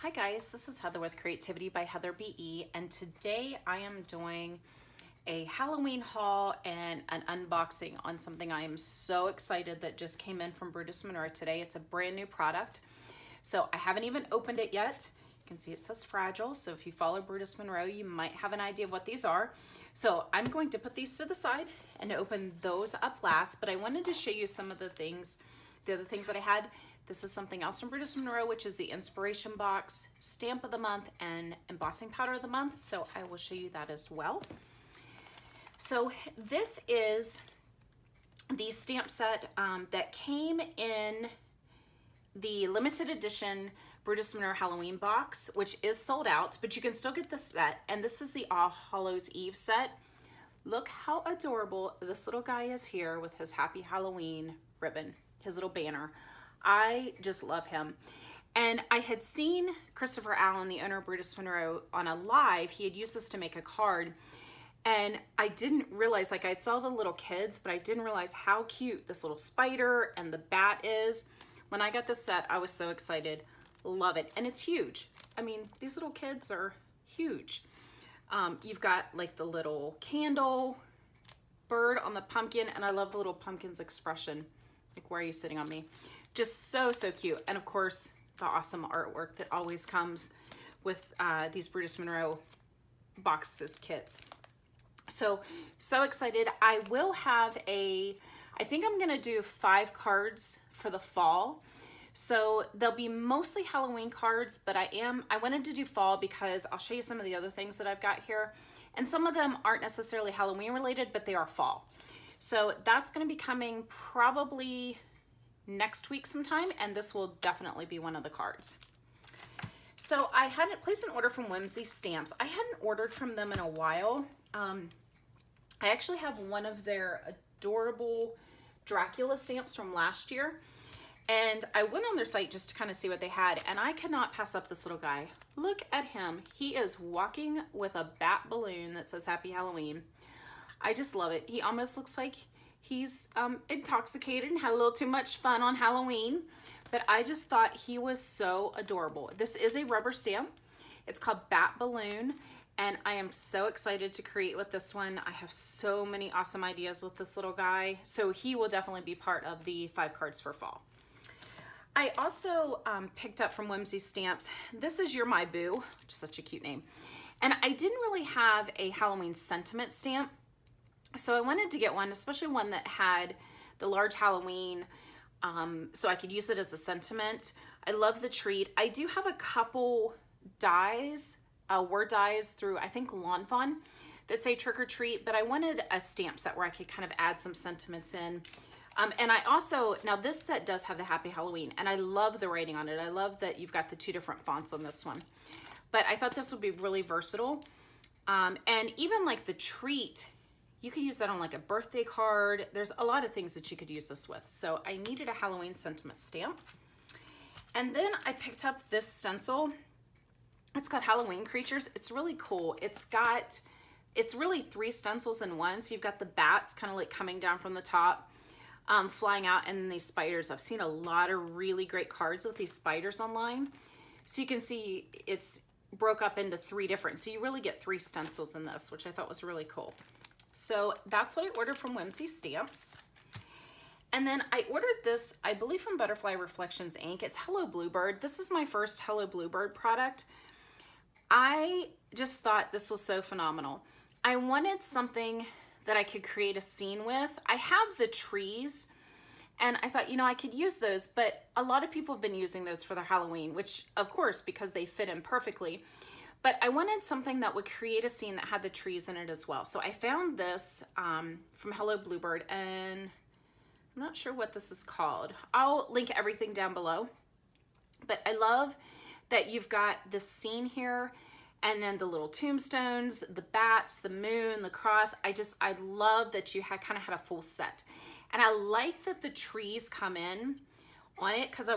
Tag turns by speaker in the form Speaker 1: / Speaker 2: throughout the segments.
Speaker 1: Hi guys, this is Heather with Creativity by Heather BE, and today I am doing a Halloween haul and an unboxing on something I am so excited that just came in from Brutus Monroe today. It's a brand new product, so I haven't even opened it yet. You can see it says fragile, so if you follow Brutus Monroe, you might have an idea of what these are. So I'm going to put these to the side and open those up last, but I wanted to show you some of the other things that I had. This is something else from Brutus Monroe, which is the Inspiration Box, Stamp of the Month, and Embossing Powder of the Month. So I will show you that as well. So this is the stamp set that came in the limited edition Brutus Monroe Halloween box, which is sold out, but you can still get this set. And this is the All Hallows Eve set. Look how adorable this little guy is here with his Happy Halloween ribbon, his little banner. I just love him. And I had seen Christopher Allen, the owner of Brutus Monroe, on a live. He had used this to make a card. And I didn't realize, like I saw the little kids, but I didn't realize how cute this little spider and the bat is. When I got this set, I was so excited. Love it. And it's huge. I mean, these little kids are huge. You've got like the little candle bird on the pumpkin, and I love the little pumpkin's expression. Like, why are you sitting on me? Just so, so cute. And of course, the awesome artwork that always comes with these Brutus Monroe boxes kits. So excited. I will have I think I'm gonna do 5 cards for the fall. So they'll be mostly Halloween cards, but I wanted to do fall because I'll show you some of the other things that I've got here. And some of them aren't necessarily Halloween related, but they are fall. So that's gonna be coming probably next week sometime, and this will definitely be one of the cards. So I hadn't placed an order from Whimsey Stamps. I hadn't ordered from them in a while. I actually have one of their adorable Dracula stamps from last year, and I went on their site just to kind of see what they had, and I could not pass up this little guy. Look at him. He is walking with a bat balloon that says Happy Halloween. I just love it. He almost looks like he's intoxicated and had a little too much fun on Halloween, but I just thought he was so adorable. This is a rubber stamp. It's called Bat Balloon, and I am so excited to create with this one. I have so many awesome ideas with this little guy, so he will definitely be part of the 5 cards for fall. I also picked up from Whimsey Stamps. This is You're My Boo, which is such a cute name. And I didn't really have a Halloween sentiment stamp, so I wanted to get one, especially one that had the large Halloween, so I could use it as a sentiment. I love the treat. I do have a couple dies, word dies through, I think, Lawn Fawn that say trick or treat, but I wanted a stamp set where I could kind of add some sentiments in. And I also, now this set does have the Happy Halloween, and I love the writing on it. I love that you've got the 2 different fonts on this one. But I thought this would be really versatile. And even like the treat, you could use that on like a birthday card. There's a lot of things that you could use this with. So I needed a Halloween sentiment stamp. And then I picked up this stencil. It's got Halloween creatures. It's really cool. It's really 3 stencils in one. So you've got the bats kind of like coming down from the top, flying out, and then these spiders. I've seen a lot of really great cards with these spiders online. So you can see it's broke up into 3 different. So you really get 3 stencils in this, which I thought was really cool. So that's what I ordered from Whimsey Stamps. And then I ordered this, I believe, from Butterfly Reflections Inc. It's Hello Bluebird. This is my first Hello Bluebird product. I just thought this was so phenomenal. I wanted something that I could create a scene with. I have the trees, and I thought, you know, I could use those, but a lot of people have been using those for their Halloween, which, of course, because they fit in perfectly. But I wanted something that would create a scene that had the trees in it as well. So I found this from Hello Bluebird, and I'm not sure what this is called. I'll link everything down below. But I love that you've got this scene here, and then the little tombstones, the bats, the moon, the cross. I love that you kind of had a full set. And I like that the trees come in on it, because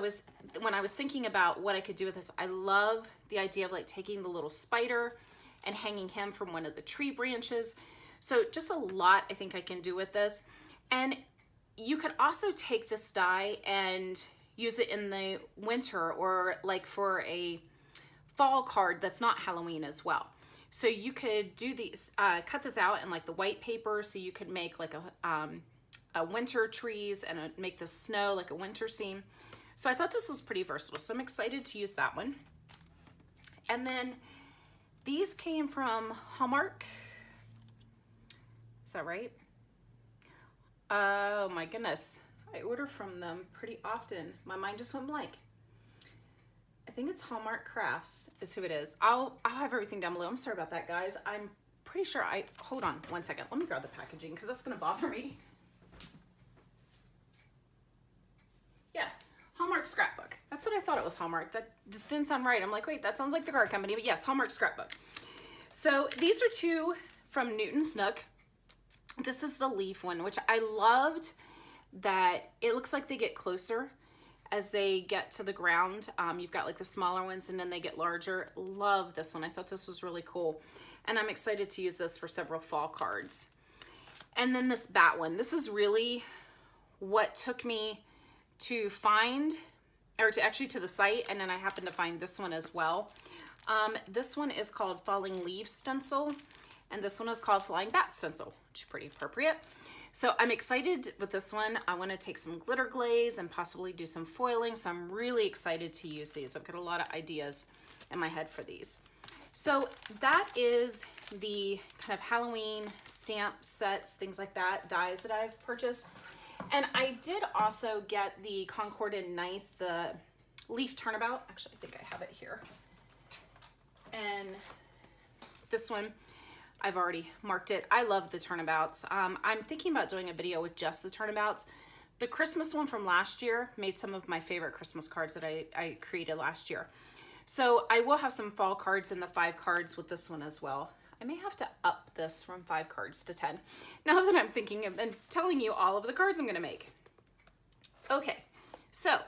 Speaker 1: when I was thinking about what I could do with this, I love the idea of like taking the little spider and hanging him from one of the tree branches. So just a lot I think I can do with this. And you could also take this die and use it in the winter, or like for a fall card that's not Halloween as well. So you could do these, cut this out in like the white paper, so you could make like a winter trees and make the snow like a winter scene. So I thought this was pretty versatile, so I'm excited to use that one. And then these came from Hallmark. Is that right? Oh my goodness. I order from them pretty often. My mind just went blank. I think it's Hallmark Crafts is who it is. I'll have everything down below. I'm sorry about that, guys. I'm pretty sure hold on one second. Let me grab the packaging because that's gonna bother me. Yes, Hallmark Scrapbook. That's what I thought it was, Hallmark. That just didn't sound right. I'm like, wait, that sounds like the card company, but yes, Hallmark Scrapbook. So these are two from Newton's Nook. This is the leaf one, which I loved that it looks like they get closer as they get to the ground. You've got like the smaller ones and then they get larger. Love this one. I thought this was really cool. And I'm excited to use this for several fall cards. And then this bat one. This is really what took me to find, or to the site, and then I happened to find this one as well. This one is called Falling Leaves Stencil, and this one is called Flying Bat Stencil, which is pretty appropriate. So I'm excited with this one. I want to take some glitter glaze and possibly do some foiling, so I'm really excited to use these. I've got a lot of ideas in my head for these. So that is the kind of Halloween stamp sets, things like that, dies that I've purchased. And I did also get the Concord and Ninth, the leaf turnabout. Actually, I think I have it here. And this one, I've already marked it. I love the turnabouts. I'm thinking about doing a video with just the turnabouts. The Christmas one from last year made some of my favorite Christmas cards that I created last year. So I will have some fall cards in the 5 cards with this one as well. I may have to up this from 5 cards to 10. Now that I'm thinking of and telling you all of the cards I'm gonna make. Okay, so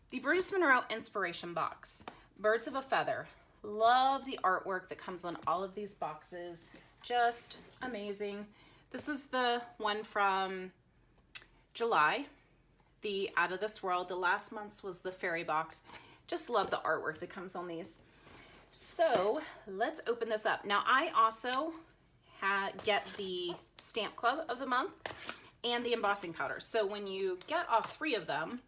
Speaker 1: the Brutus Monroe Inspiration Box. Birds of a Feather. Love the artwork that comes on all of these boxes. Just amazing. This is the one from July, the Out of This World. The last month's was the fairy box. Just love the artwork that comes on these. So let's open this up. Now I also get the Stamp Club of the month and the embossing powder. So when you get all 3 of them,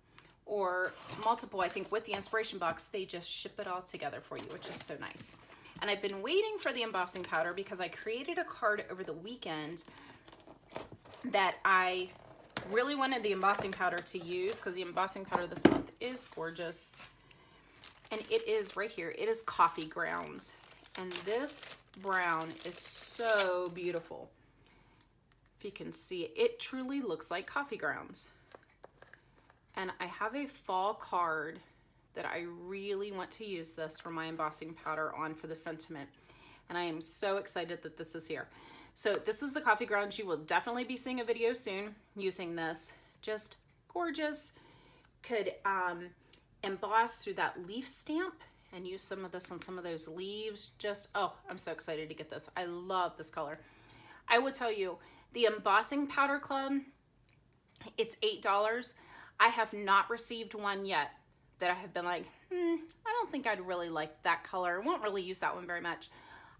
Speaker 1: or multiple, I think with the inspiration box, they just ship it all together for you, which is so nice. And I've been waiting for the embossing powder because I created a card over the weekend that I really wanted the embossing powder to use because the embossing powder this month is gorgeous. And it is right here. It is Coffee Grounds. And this brown is so beautiful. If you can see it, it truly looks like coffee grounds. And I have a fall card that I really want to use this for my embossing powder on for the sentiment. And I am so excited that this is here. So this is the Coffee Grounds. You will definitely be seeing a video soon using this. Just gorgeous. Could emboss through that leaf stamp and use some of this on some of those leaves. Just, oh, I'm so excited to get this. I love this color. I will tell you, the embossing powder club, it's $8. I have not received one yet that I have been like, I don't think I'd really like that color. I won't really use that one very much.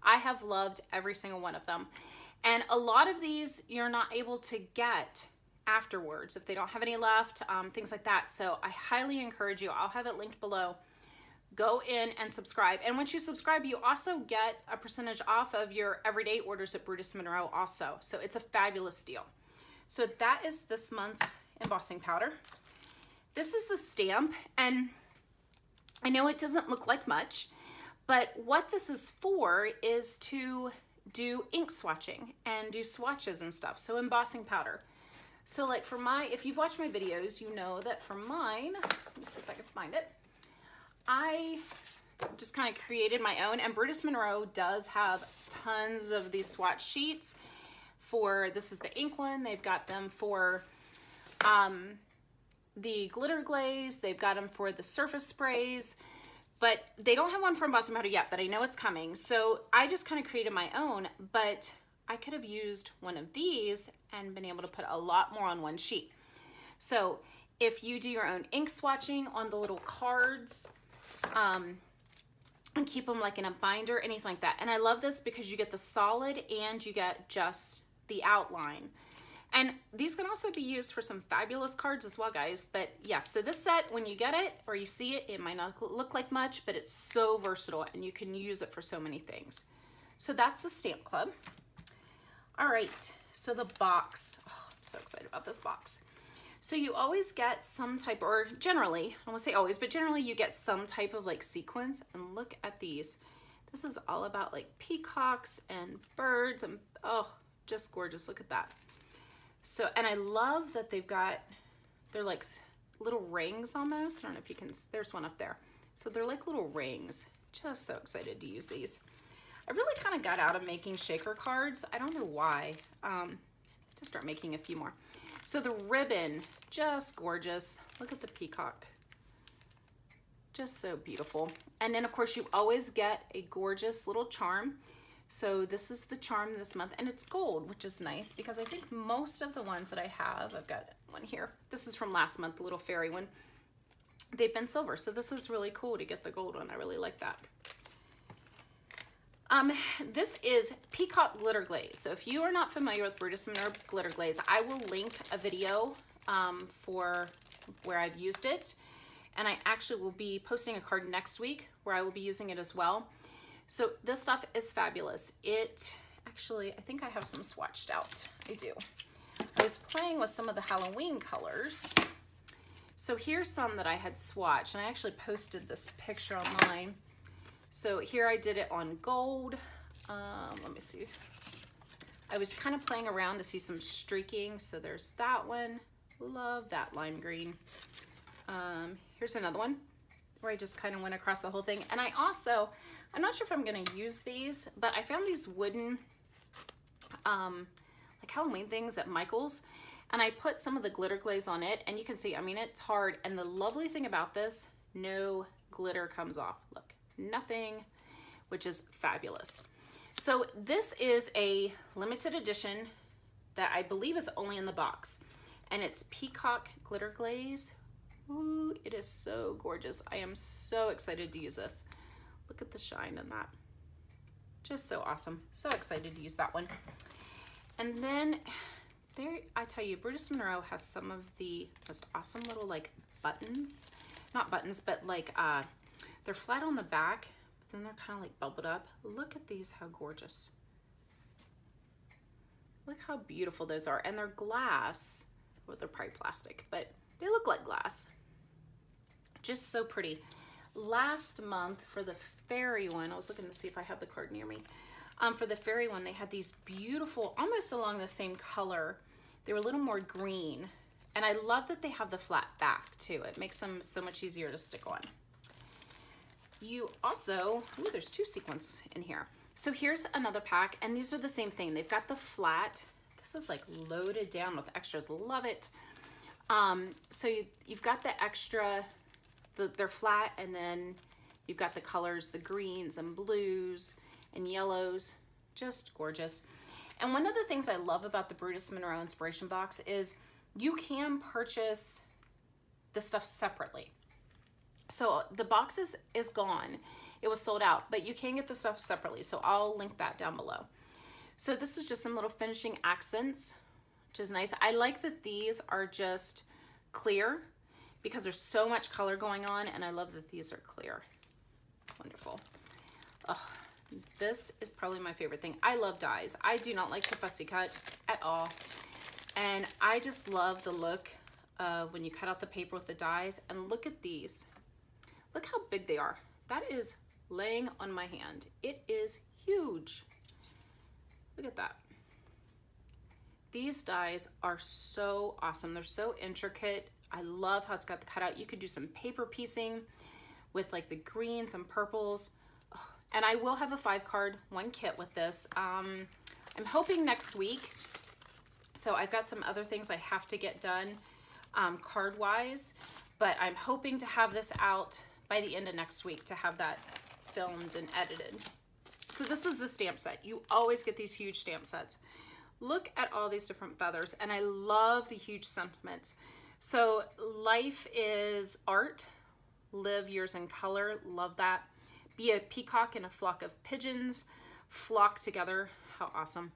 Speaker 1: I have loved every single one of them. And a lot of these you're not able to get afterwards if they don't have any left, things like that. So I highly encourage you. I'll have it linked below. Go in and subscribe. And once you subscribe, you also get a percentage off of your everyday orders at Brutus Monroe also. So it's a fabulous deal. So that is this month's embossing powder. This is the stamp, and I know it doesn't look like much, but what this is for is to do ink swatching and do swatches and stuff. So embossing powder. So like for if you've watched my videos, you know that for mine, let me see if I can find it. I just kind of created my own, and Brutus Monroe does have tons of these swatch sheets for, this is the ink one. They've got them for the glitter glaze. They've got them for the surface sprays, but they don't have one for embossing powder yet, but I know it's coming. So I just kind of created my own, but I could have used one of these and been able to put a lot more on one sheet. So if you do your own ink swatching on the little cards, and keep them like in a binder, anything like that. And I love this because you get the solid and you get just the outline. And these can also be used for some fabulous cards as well, guys. But yeah, so this set, when you get it or you see it, it might not look like much, but it's so versatile and you can use it for so many things. So that's the Stamp Club. All right, so the box. Oh, I'm so excited about this box. So you always get some type, or generally, I won't say always, but generally you get some type of like sequins. And look at these. This is all about like peacocks and birds and oh, just gorgeous. Look at that. So, and I love that they're like little rings almost. I don't know if you can, there's one up there. So they're like little rings. Just so excited to use these. I really kind of got out of making shaker cards. I don't know why. To start making a few more. So the ribbon, just gorgeous. Look at the peacock. Just so beautiful. And then of course you always get a gorgeous little charm. So this is the charm this month, and it's gold, which is nice because I think most of the ones that I have, I've got one here. This is from last month, the little fairy one. They've been silver, so this is really cool to get the gold one. I really like that. This is Peacock Glitter Glaze. So if you are not familiar with Brutus Monroe Glitter Glaze, I will link a video for where I've used it. And I actually will be posting a card next week where I will be using it as well. So this stuff is fabulous. It actually, I think I have some swatched out. I do. I was playing with some of the Halloween colors. So here's some that I had swatched, and I actually posted this picture online. So here I did it on gold. Let me see. I was kind of playing around to see some streaking. So there's that one. Love that lime green. Here's another one where I just kind of went across the whole thing. And I also, I'm not sure if I'm going to use these, but I found these wooden like Halloween things at Michael's, and I put some of the glitter glaze on it, and you can see, I mean, it's hard. And the lovely thing about this, no glitter comes off. Look, nothing, which is fabulous. So this is a limited edition that I believe is only in the box, and it's Peacock Glitter Glaze. Ooh, it is so gorgeous. I am so excited to use this. Look at the shine in that. Just so awesome. So excited to use that one. And then there, I tell you, Brutus Monroe has some of the most awesome little like buttons. Not buttons, but like they're flat on the back, but then they're kind of like bubbled up. Look at these, how gorgeous. Look how beautiful those are. And they're glass. Well, they're probably plastic, but they look like glass. Just so pretty. Last month for the fairy one, I was looking to see if I have the card near me. For the fairy one, they had these beautiful, almost along the same color. They were a little more green. And I love that they have the flat back too. It makes them so much easier to stick on. You also, ooh, there's two sequins in here. So here's another pack, and these are the same thing. They've got the flat. This is like loaded down with extras. Love it. So you've got the extra, they're flat, and then you've got the colors, the greens and blues and yellows. Just gorgeous. And one of the things I love about the Brutus Monroe Inspiration Box is you can purchase the stuff separately. So the box is gone. It was sold out, but you can get the stuff separately. So I'll link that down below. So this is just some little finishing accents, which is nice. I like that these are just clear because there's so much color going on, and I love that these are clear. Wonderful. Oh, this is probably my favorite thing. I love dies. I do not like to fussy cut at all. And I just love the look when you cut out the paper with the dies. And look at these. Look how big they are. That is laying on my hand. It is huge. Look at that. These dies are so awesome. They're so intricate. I love how it's got the cutout. You could do some paper piecing with like the greens and purples. Oh, and I will have a 5-card, 1 kit with this. I'm hoping next week. So I've got some other things I have to get done card-wise, but I'm hoping to have this out by the end of next week to have that filmed and edited. So this is the stamp set. You always get these huge stamp sets. Look at all these different feathers, and I love the huge sentiments. So life is art, live yours in color, love that. Be a peacock and a flock of pigeons flock together. How awesome.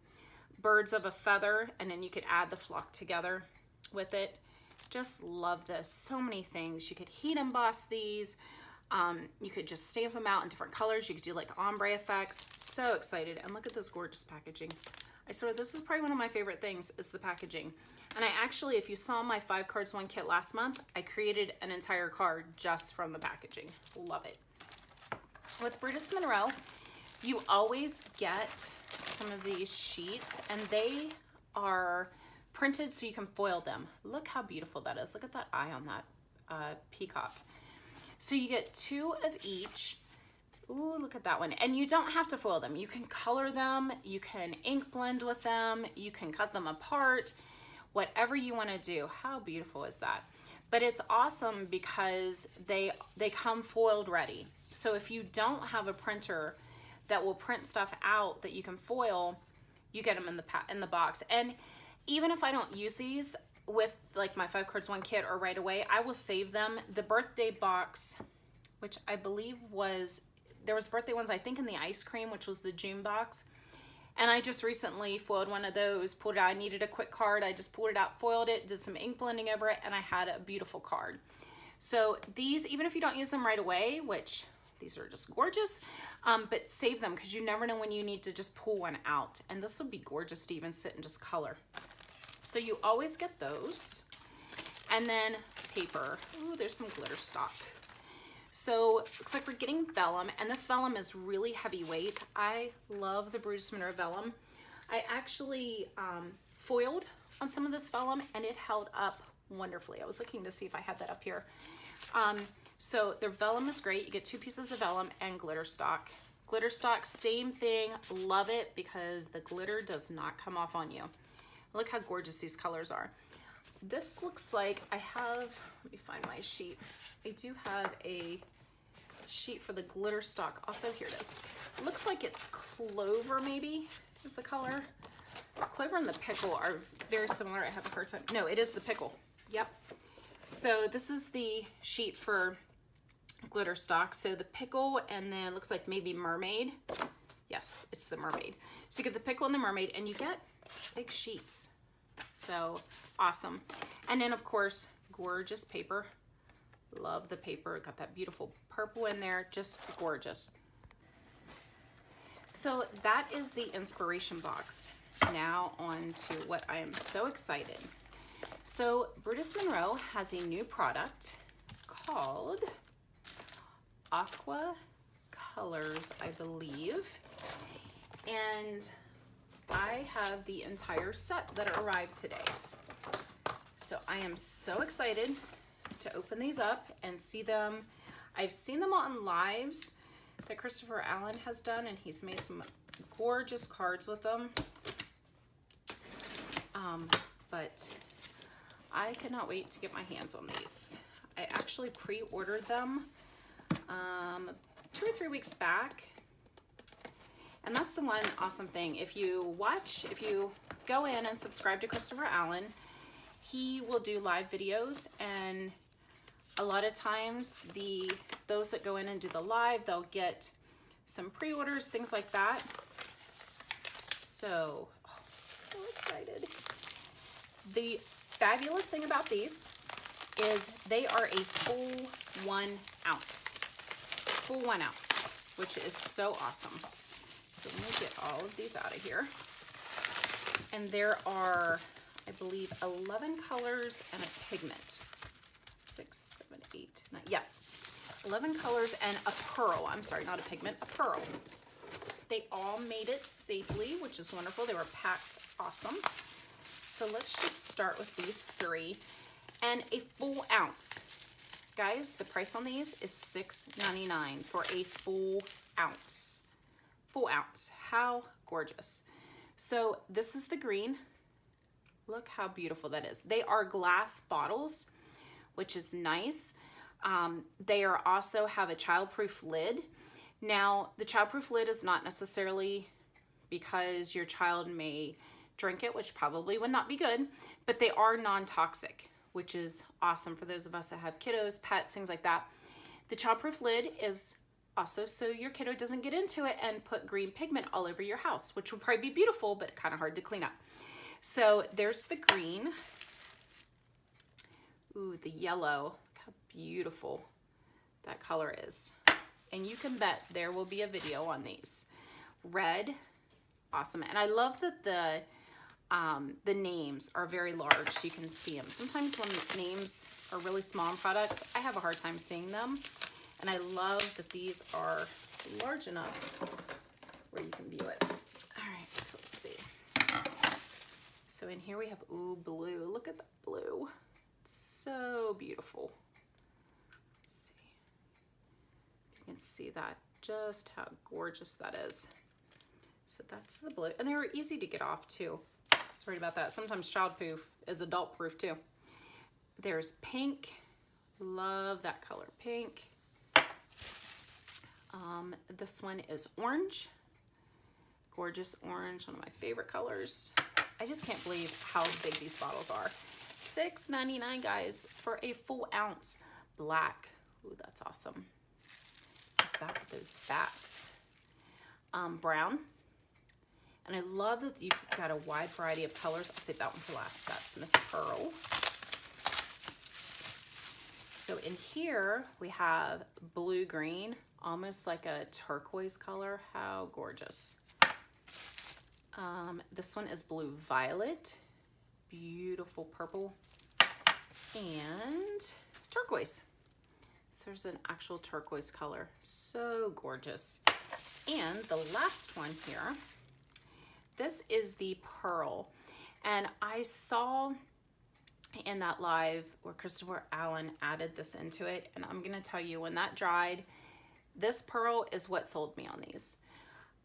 Speaker 1: Birds of a feather, and then you could add the flock together with it. Just love this. So many things. You could heat emboss these. You could just stamp them out in different colors. You could do like ombre effects. So excited. And look at this gorgeous packaging. I swear this is probably one of my favorite things is the packaging. And I actually, if you saw my 5 cards 1 kit last month, I created an entire card just from the packaging. Love it. With Brutus Monroe, you always get some of these sheets, and they are printed so you can foil them. Look how beautiful that is. Look at that eye on that peacock. So you get 2 of each. Ooh, look at that one. And you don't have to foil them. You can color them, you can ink blend with them, you can cut them apart, whatever you want to do. How beautiful is that? But it's awesome because they come foiled ready. So if you don't have a printer that will print stuff out that you can foil, you get them in the box. And even if I don't use these with like my 5 cards 1 kit or right away, I will save them. The birthday box, which I believe was, there was birthday ones I think in the ice cream, which was the June box. And I just recently foiled one of those, pulled it out. I needed a quick card. I just pulled it out, foiled it, did some ink blending over it, and I had a beautiful card. So these, even if you don't use them right away, which these are just gorgeous, but save them because you never know when you need to just pull one out. And this would be gorgeous to even sit and just color. So you always get those. And then paper. Ooh, there's some glitter stock. So looks like we're getting vellum, and this vellum is really heavyweight. I love the Brutus Monroe vellum. I actually foiled on some of this vellum, and it held up wonderfully. I was looking to see if I had that up here. So the vellum is great. You get 2 pieces of vellum and glitter stock. Glitter stock, same thing. Love it because the glitter does not come off on you. Look how gorgeous these colors are. This looks like I have, let me find my sheet. I do have a sheet for the glitter stock. Also, here it is. It looks like it's clover, maybe, is the color. Clover and the pickle are very similar. I have a hard time. No, it is the pickle. Yep. So this is the sheet for glitter stock. So the pickle, and then looks like maybe mermaid. Yes, it's the mermaid. So you get the pickle and the mermaid, and you get big sheets. So awesome. And then, of course, gorgeous paper. Love the paper. Got that beautiful purple in there. Just gorgeous. So that is the inspiration box. Now on to what I am so excited. So Brutus Monroe has a new product called Aqua Colors, I believe. And I have the entire set that arrived today. So I am so excited to open these up and see them. I've seen them on lives that Christopher Allen has done, and he's made some gorgeous cards with them. But I cannot wait to get my hands on these. I actually pre-ordered them 2 or 3 weeks back. And that's the one awesome thing. If you go in and subscribe to Christopher Allen, he will do live videos, and a lot of times those that go in and do the live, they'll get some pre-orders, things like that. So, so excited. The fabulous thing about these is they are a full 1 ounce. Full 1 ounce, which is so awesome. So let me get all of these out of here. And there are, I believe, 11 colors and a pigment. 6, 7, 8, 9, yes. 11 colors and a pearl. I'm sorry, not a pigment, a pearl. They all made it safely, which is wonderful. They were packed awesome. So let's just start with these 3. And a full ounce. Guys, the price on these is $6.99 for a full ounce. Full ounce. How gorgeous. So this is the green. Look how beautiful that is. They are glass bottles, which is nice. They are also have a childproof lid. Now, the childproof lid is not necessarily because your child may drink it, which probably would not be good, but they are non-toxic, which is awesome for those of us that have kiddos, pets, things like that. The childproof lid is also so your kiddo doesn't get into it and put green pigment all over your house, which would probably be beautiful, but kind of hard to clean up. So there's the green. Ooh, the yellow. Look how beautiful that color is. And you can bet there will be a video on these. Red, awesome. And I love that the names are very large so you can see them. Sometimes when names are really small in products, I have a hard time seeing them. And I love that these are large enough where you can view it. All right, so let's see. So in here we have, ooh, blue. Look at that blue. It's so beautiful. Let's see. You can see that, just how gorgeous that is. So that's the blue. And they were easy to get off too. Sorry about that. Sometimes childproof is adult proof too. There's pink. Love that color, pink. This one is orange. Gorgeous orange, one of my favorite colors. I just can't believe how big these bottles are. $6.99, guys, for a full ounce. Black. Ooh, that's awesome. Just that with those bats. Brown. And I love that you've got a wide variety of colors. I'll save that one for last. That's Miss Pearl. So in here we have blue-green, almost like a turquoise color. How gorgeous. This one is blue-violet. Beautiful purple. And turquoise. So there's an actual turquoise color. So gorgeous. And the last one here, this is the pearl. And I saw in that live where Christopher Allen added this into it. And I'm gonna tell you, when that dried, this pearl is what sold me on these.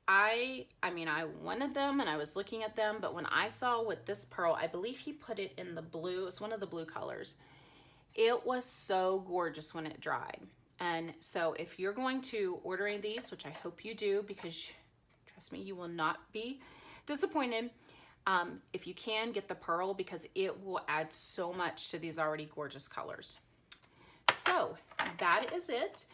Speaker 1: I mean, I wanted them and I was looking at them, but when I saw with this pearl, I believe he put it in the blue. It's one of the blue colors. It was so gorgeous when it dried. And so if you're going to order any of these, which I hope you do, because trust me, you will not be disappointed. If you can, get the pearl because it will add so much to these already gorgeous colors. So that is it.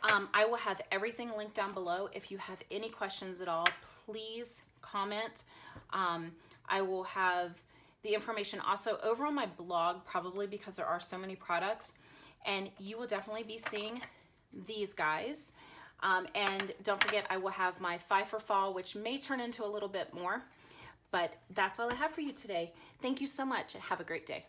Speaker 1: I will have everything linked down below. If you have any questions at all, please comment. I will have the information also over on my blog, probably because there are so many products, and you will definitely be seeing these guys. And don't forget, I will have my 5 for fall, which may turn into a little bit more, but that's all I have for you today. Thank you so much. Have a great day.